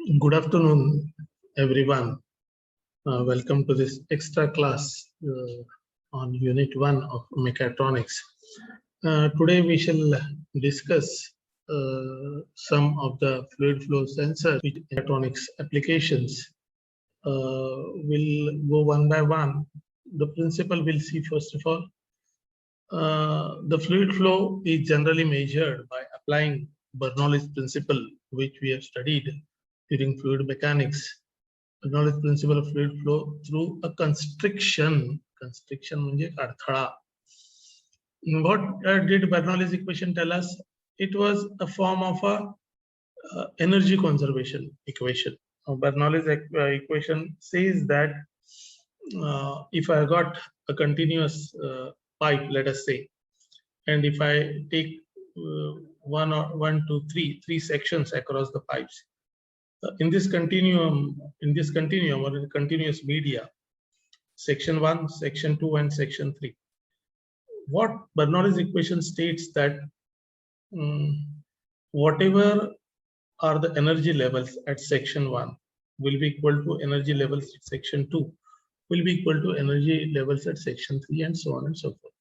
Good afternoon, everyone. Welcome to this extra class on Unit 1 of Mechatronics. Today we shall discuss some of the fluid flow sensors with mechatronics applications. We'll go one by one. The principle we'll see first of all. The fluid flow is generally measured by applying Bernoulli's principle, which we have studied during fluid mechanics. Bernoulli's principle of fluid flow through a constriction. Constriction म्हणजे अडथळा. What did Bernoulli's equation tell us? It was a form of a energy conservation equation. Bernoulli's equation says that if I got a continuous pipe, let us say, and if I take three sections across the pipes, in this continuum or in the continuous media, section 1, section 2, and section 3. What Bernoulli's equation states that whatever are the energy levels at section 1 will be equal to energy levels at section 2 will be equal to energy levels at section 3, and so on and so forth.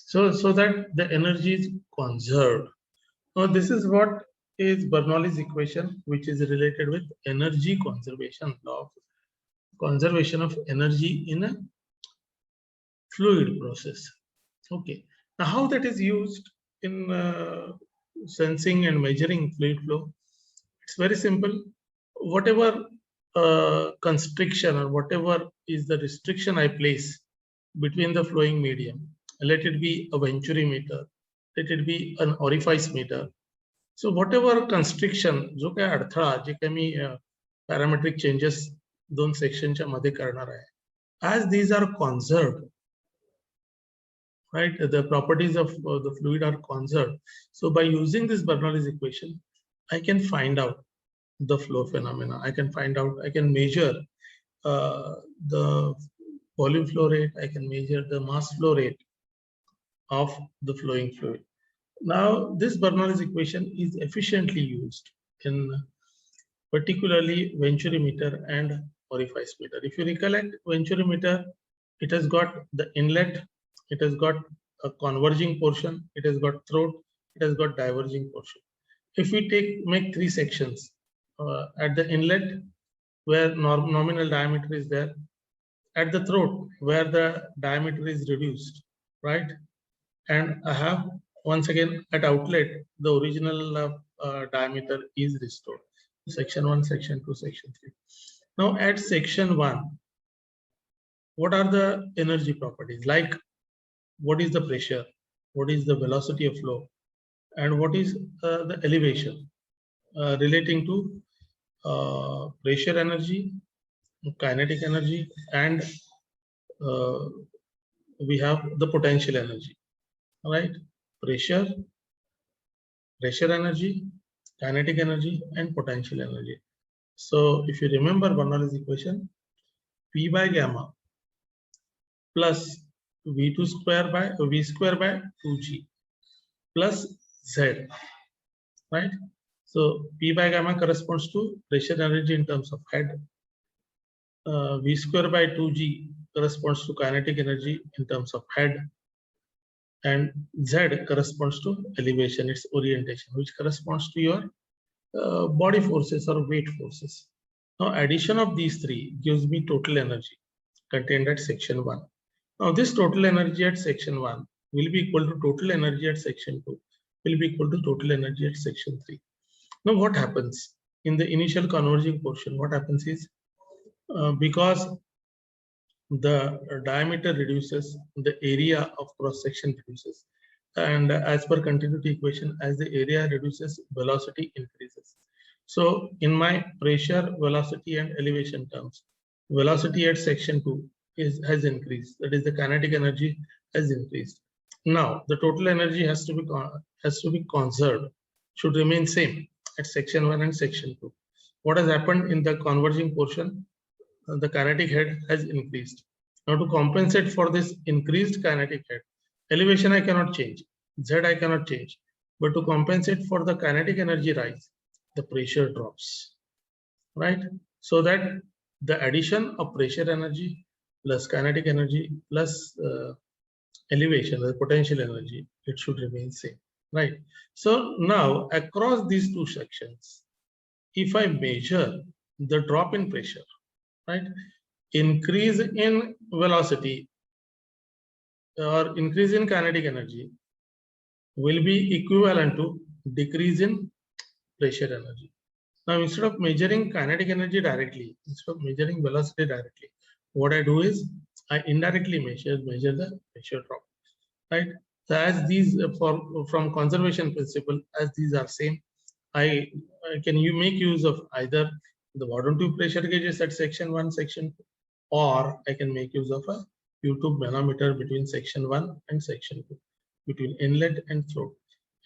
So that the energy is conserved. Now this is what is Bernoulli's equation, which is related with energy conservation, law of conservation of energy in a fluid process. Okay, now how that is used in sensing and measuring fluid flow? It's very simple. Whatever constriction or whatever is the restriction I place between the flowing medium, let it be a venturi meter, let it be an orifice meter. So whatever constriction, जो काय अडथळा जे काही मी parametric changes दोन sectionच्या मध्ये करणार आहे, as these are conserved, right? The properties of the fluid are conserved. So by using this Bernoulli's equation, I can find out the flow phenomena. I can measure the volume flow rate. I can measure the mass flow rate of the flowing fluid. Now, this Bernoulli's equation is efficiently used in particularly venturi meter and orifice meter. If you recollect, venturi meter, it has got the inlet, it has got a converging portion, it has got throat, it has got diverging portion. If we make three sections, at the inlet where nominal diameter is there, at the throat where the diameter is reduced, right? And I have once again at outlet the original diameter is restored. Section 1, section 2, section 3. Now at section 1, what are the energy properties? Like what is the pressure, what is the velocity of flow, and what is the elevation relating to pressure energy, kinetic energy, and we have the potential energy. All right, pressure energy, kinetic energy, and potential energy. So if you remember Bernoulli's equation, P by gamma plus V2 square by V square by 2G plus Z, right? So P by gamma corresponds to pressure energy in terms of head. V square by 2G corresponds to kinetic energy in terms of head. And Z corresponds to elevation, its orientation, which corresponds to your body forces or weight forces. Now, addition of these three gives me total energy contained at section 1. Now, this total energy at section 1 will be equal to total energy at section 2, will be equal to total energy at section 3. Now, what happens in the initial converging portion? What happens is because the diameter reduces, the area of cross section reduces, and as per continuity equation, as the area reduces, velocity increases. So in my pressure, velocity, and elevation terms, velocity at section 2 has increased, that is the kinetic energy has increased. Now the total energy has to be conserved, should remain same at section 1 and section 2. What has happened in the converging portion? The kinetic head has increased. Now to compensate for this increased kinetic head, elevation I cannot change, Z I cannot change, but to compensate for the kinetic energy rise, the pressure drops. right? So that the addition of pressure energy plus kinetic energy plus elevation, the potential energy, it should remain same, right? So now across these two sections, if I measure the drop in pressure, right, increase in velocity or increase in kinetic energy will be equivalent to decrease in pressure energy. Now, instead of measuring kinetic energy directly, instead of measuring velocity directly, what I do is I indirectly measure the pressure drop, right? So as these from conservation principle, as these are same, I can you make use of either the bottom two pressure gauges at section 1, section 2, or I can make use of a U-tube manometer between section 1 and section 2, between inlet and float,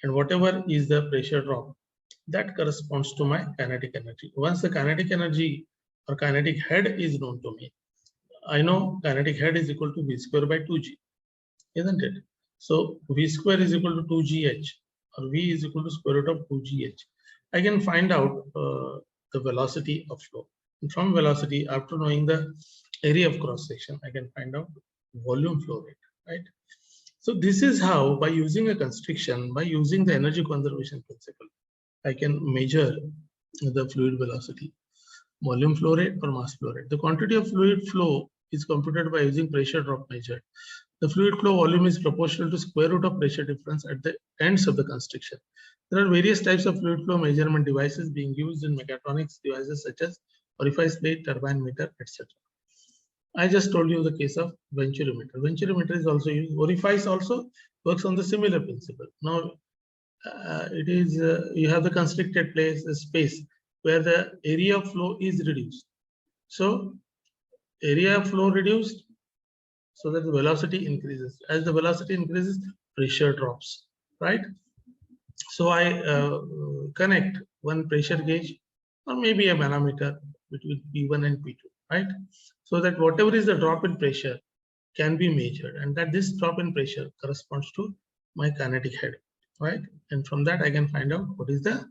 and whatever is the pressure drop, that corresponds to my kinetic energy. Once the kinetic energy or kinetic head is known to me, I know kinetic head is equal to V square by 2G, isn't it? So V square is equal to 2GH, or V is equal to square root of 2GH. I can find out the velocity of flow. And from velocity, after knowing the area of cross section, I can find out volume flow rate, right? So this is how, by using a constriction, by using the energy conservation principle, I can measure the fluid velocity, volume flow rate or mass flow rate. The quantity of fluid flow is computed by using pressure drop measured. The fluid flow volume is proportional to square root of pressure difference at the ends of the constriction. There are various types of fluid flow measurement devices being used in mechatronics devices such as orifice plate, turbine meter, etc. I just told you the case of venturimeter. Venturimeter is also used. Orifice also works on the similar principle. Now, it is you have the constricted place, space where the area of flow is reduced. So area of flow reduced, so that the velocity increases. As the velocity increases, pressure drops, right? So I connect one pressure gauge or maybe a manometer between P1 and P2, right? So that whatever is the drop in pressure can be measured, and that this drop in pressure corresponds to my kinetic head, right? And from that I can find out what is the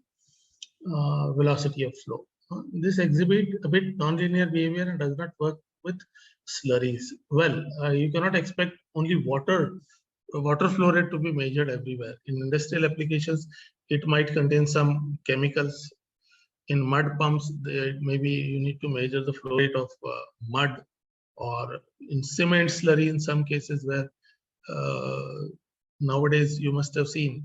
velocity of flow. This exhibit a bit nonlinear behavior and does not work with slurries. Well, you cannot expect only water flow rate to be measured everywhere. In industrial applications, it might contain some chemicals. In mud pumps, maybe you need to measure the flow rate of mud, or in cement slurry in some cases where nowadays you must have seen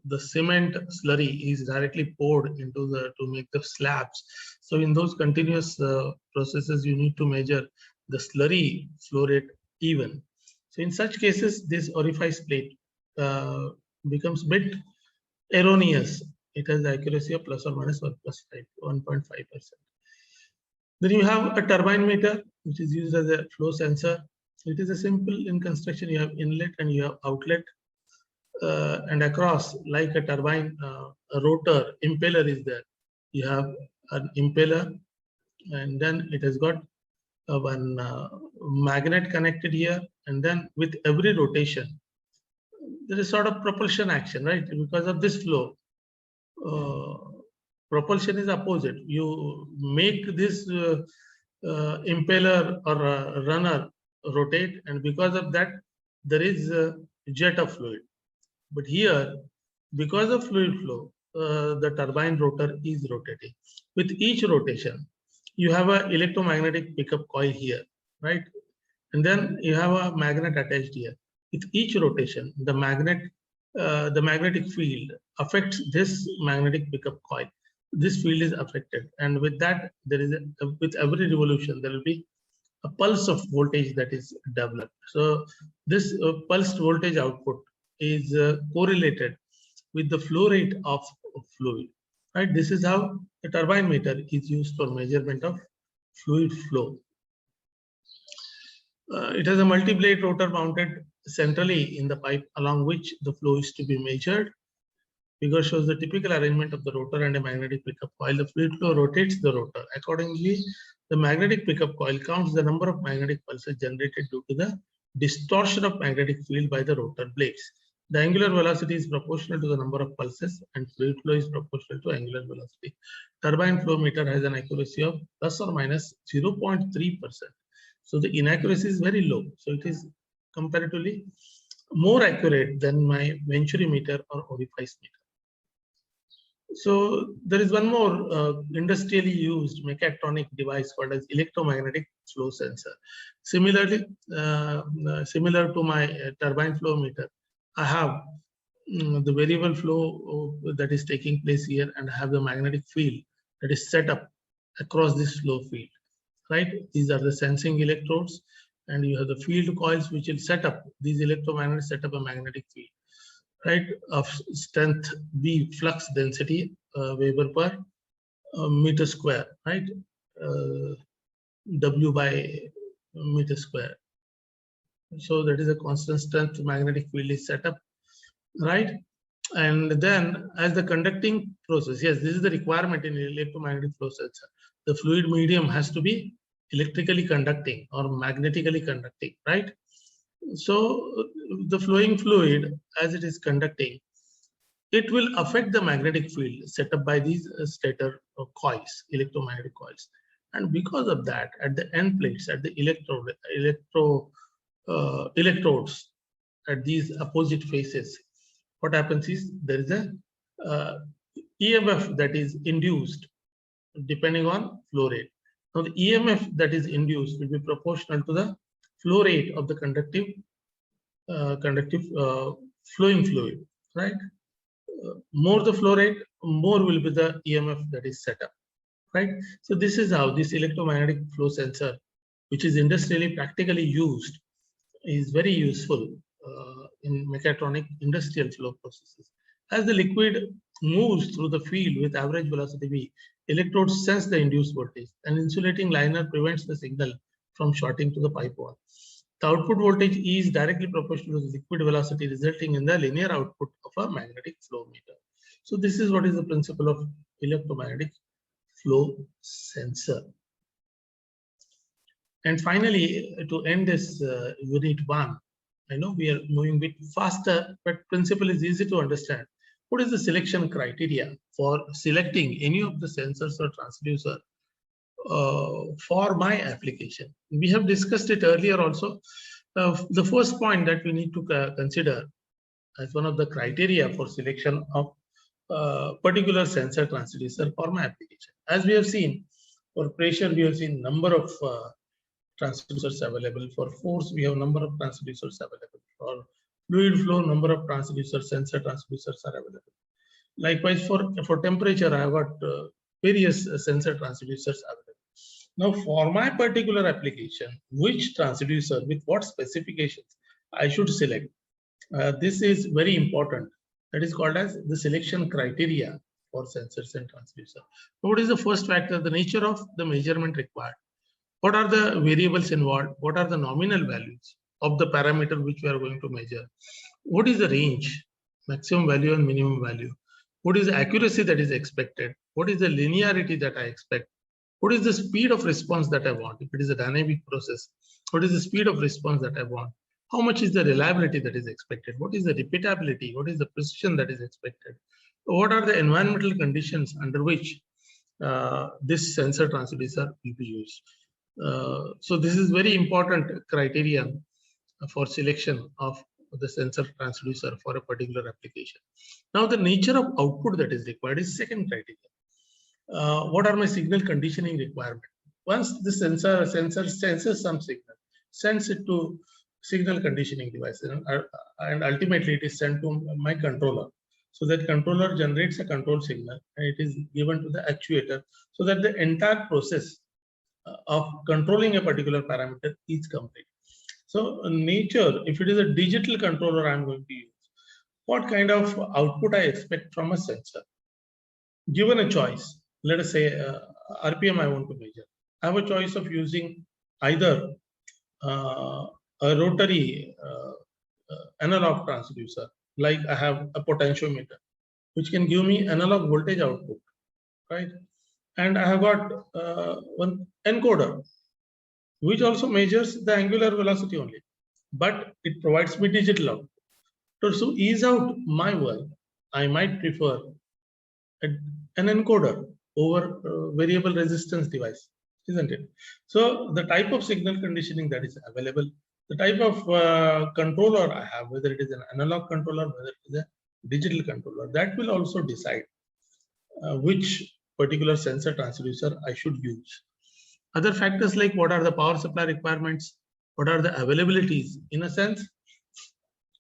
the cement slurry is directly poured into to make the slabs. So in those continuous processes, you need to measure the slurry flow rate even. So in such cases, this orifice plate becomes a bit erroneous. It has the accuracy of plus or minus 1.5%. Then you have a turbine meter, which is used as a flow sensor. It is a simple in construction. You have inlet and you have outlet. And across, like a turbine, a rotor, impeller is there. You have an impeller, and then it has got one magnet connected here, and then with every rotation, there is sort of propulsion action, right? Because of this flow, propulsion is opposite. You make this impeller or runner rotate, and because of that, there is a jet of fluid. But here, because of fluid flow, the turbine rotor is rotating. With each rotation, you have an electromagnetic pickup coil here, right? And then you have a magnet attached here. With each rotation, the magnetic field affects this magnetic pickup coil. This field is affected, and with that, there is with every revolution there will be a pulse of voltage that is developed. So this pulsed voltage output is correlated with the flow rate of fluid, right? This is how the turbine meter is used for measurement of fluid flow. It has a multi-blade rotor mounted centrally in the pipe along which the flow is to be measured. Figure shows the typical arrangement of the rotor and a magnetic pickup coil. The fluid flow rotates the rotor. Accordingly, the magnetic pickup coil counts the number of magnetic pulses generated due to the distortion of magnetic field by the rotor blades. The angular velocity is proportional to the number of pulses and fluid flow is proportional to angular velocity. Turbine flow meter has an accuracy of plus or minus 0.3%. So the inaccuracy is very low. So it is comparatively more accurate than my Venturi meter or Orifice meter. So there is one more industrially used mechatronic device called as electromagnetic flow sensor. Similarly, similar to my turbine flow meter, I have the variable flow that is taking place here, and I have the magnetic field that is set up across this flow field. Right? These are the sensing electrodes, and you have the field coils which will set up these electromagnets, set up a magnetic field. Right, of strength B, flux density Weber per meter square, right? W by meter square. So that is a constant strength magnetic field is set up, right? And then as the conducting process, yes, this is the requirement in electromagnetic flow sensor. The fluid medium has to be electrically conducting or magnetically conducting, right? So the flowing fluid, as it is conducting, it will affect the magnetic field set up by these stator coils, electromagnetic coils. And because of that, at the end plates, at the electrodes, at these opposite faces, what happens is there is a EMF that is induced depending on flow rate. Now the EMF that is induced will be proportional to the flow rate of the flowing fluid, right? More the flow rate, more will be the EMF that is set up, right? So this is how this electromagnetic flow sensor, which is industrially practically used, is very useful in mechatronic industrial flow processes. As the liquid moves through the field with average velocity V, electrodes sense the induced voltage. An insulating liner prevents the signal from shorting to the pipe wall. The output voltage E is directly proportional to the liquid velocity, resulting in the linear output of a magnetic flow meter. So this is what is the principle of electromagnetic flow sensor. And finally, to end this unit 1, I know we are moving a bit faster, but principle is easy to understand. What is the selection criteria for selecting any of the sensors or transducer for my application? We have discussed it earlier also. The first point that we need to consider as one of the criteria for selection of particular sensor transducer for my application. As we have seen, for pressure, we have seen number of transducers available. For force, we have number of transducers available. For fluid flow, number of transducers, sensor transducers are available. Likewise, for temperature, I have got various sensor transducers available. Now, for my particular application, which transducer with what specifications I should select? This is very important. That is called as the selection criteria for sensors and transducer. What is the first factor? The nature of the measurement required. What are the variables involved? What are the nominal values of the parameter which we are going to measure? What is the range, maximum value and minimum value? What is the accuracy that is expected? What is the linearity that I expect? What is the speed of response that I want? If it is a dynamic process, what is the speed of response that I want? How much is the reliability that is expected? What is the repeatability? What is the precision that is expected? What are the environmental conditions under which this sensor transducer will be used? So this is very important criterion for selection of the sensor transducer for a particular application. Now the nature of output that is required is second criteria. What are my signal conditioning requirements? Once the sensor senses some signal, sends it to signal conditioning device, and ultimately it is sent to my controller. So that controller generates a control signal and it is given to the actuator, so that the entire process of controlling a particular parameter is complete. So nature, if it is a digital controller I'm going to use, what kind of output I expect from a sensor? Given a choice, let us say RPM I want to measure. I have a choice of using either a rotary analog transducer, like I have a potentiometer, which can give me analog voltage output, right? And I have got one encoder, which also measures the angular velocity only, but it provides me digital output. To ease out my work, I might prefer an encoder over variable resistance device, isn't it? So the type of signal conditioning that is available, the type of controller I have, whether it is an analog controller, whether it is a digital controller, that will also decide which particular sensor transducer I should use. Other factors like what are the power supply requirements, what are the availabilities. In a sense,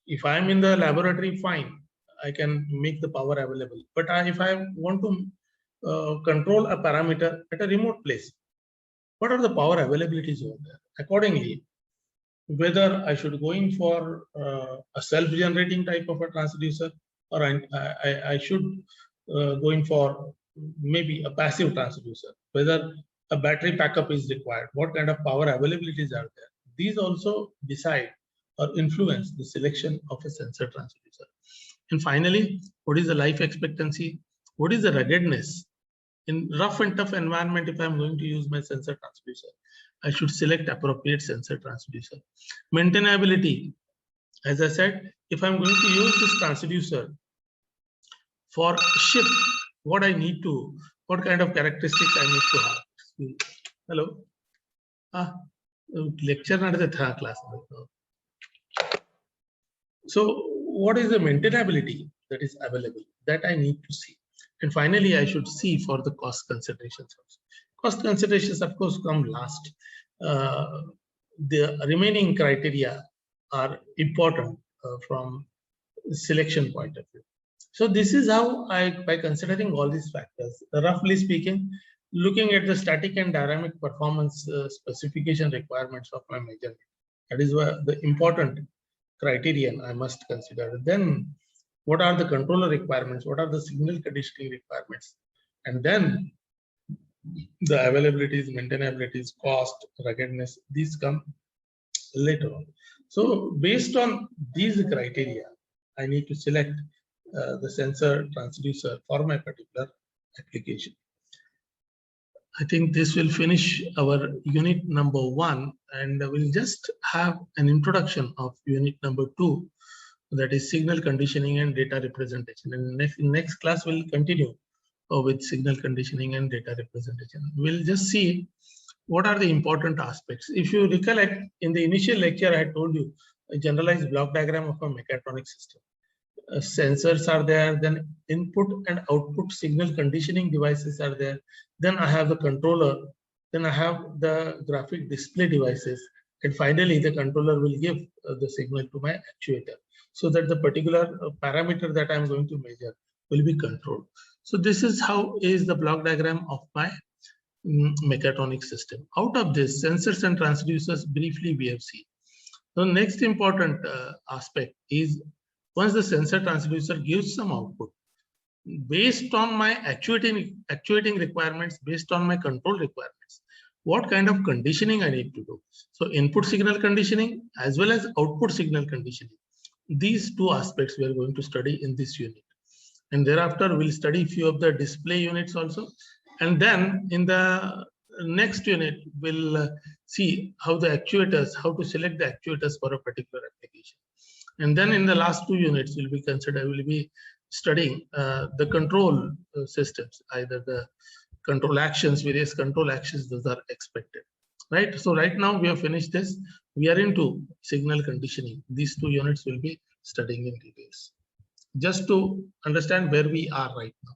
if I am in the laboratory, fine, I can make the power available. But if I want to control a parameter at a remote place, what are the power availabilities over there? Accordingly, whether I should go in for a self-generating type of a transducer, or I should go in for maybe a passive transducer, whether a battery backup is required, what kind of power availabilities are there. These also decide or influence the selection of a sensor transducer. And finally, what is the life expectancy? What is the ruggedness? In rough and tough environment, if I'm going to use my sensor transducer, I should select appropriate sensor transducer. Maintainability, as I said, if I'm going to use this transducer for ship, what kind of characteristics I need to have. Hello. Lecture class. So what is the maintainability that is available? That I need to see. And finally, I should see for the cost considerations also. Cost considerations, of course, come last. The remaining criteria are important from selection point of view. So this is how by considering all these factors, roughly speaking, looking at the static and dynamic performance specification requirements of my measurement, that is the important criterion I must consider. Then what are the controller requirements? What are the signal conditioning requirements? And then the availabilities, maintainabilities, cost, ruggedness, these come later on. So based on these criteria, I need to select the sensor transducer for my particular application. I think this will finish our unit number 1, and we'll just have an introduction of unit number 2, that is signal conditioning and data representation. And next class we'll continue with signal conditioning and data representation. We'll just see what are the important aspects. If you recollect, in the initial lecture, I had told you a generalized block diagram of a mechatronic system. Sensors are there, then input and output signal conditioning devices are there. Then I have the controller, then I have the graphic display devices, and finally the controller will give the signal to my actuator, so that the particular parameter that I'm going to measure will be controlled. So this is how is the block diagram of my mechatronic system. Out of this, sensors and transducers briefly we have seen. The next important aspect is, once the sensor transducer gives some output, based on my actuating requirements, based on my control requirements, what kind of conditioning I need to do. So input signal conditioning as well as output signal conditioning. These two aspects we are going to study in this unit. And thereafter, we'll study a few of the display units also. And then in the next unit, we'll see how the actuators, how to select the actuators for a particular application. And then in the last 2 units, we'll be studying the control systems, either the control actions, various control actions that are expected, right? So right now we have finished this. We are into signal conditioning. These 2 units will be studying in details, just to understand where we are right now.